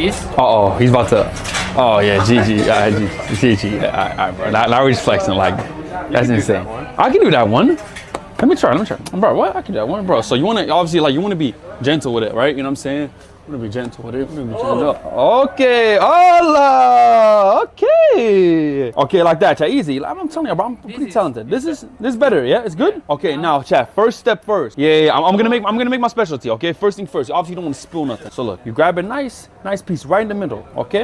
this. Uh-oh, he's about to. Oh, yeah, GG. GG. All right, bro. Now we're just flexing. Like, that's insane. I can do that one. Let me try. Bro, what? I can do that one, bro. So you want to, obviously, like, you want to be gentle with it, right? You know what I'm saying? You want to be gentle with it. Okay. Hola. Okay. Okay, like that, chat. Easy. I'm telling you, bro, I'm pretty talented. This is better, yeah? It's good? Okay, now, chat. First step first. Yeah. I'm gonna make my specialty, okay? First thing first. You obviously don't want to spill nothing. So look, you grab a nice piece right in the middle, okay?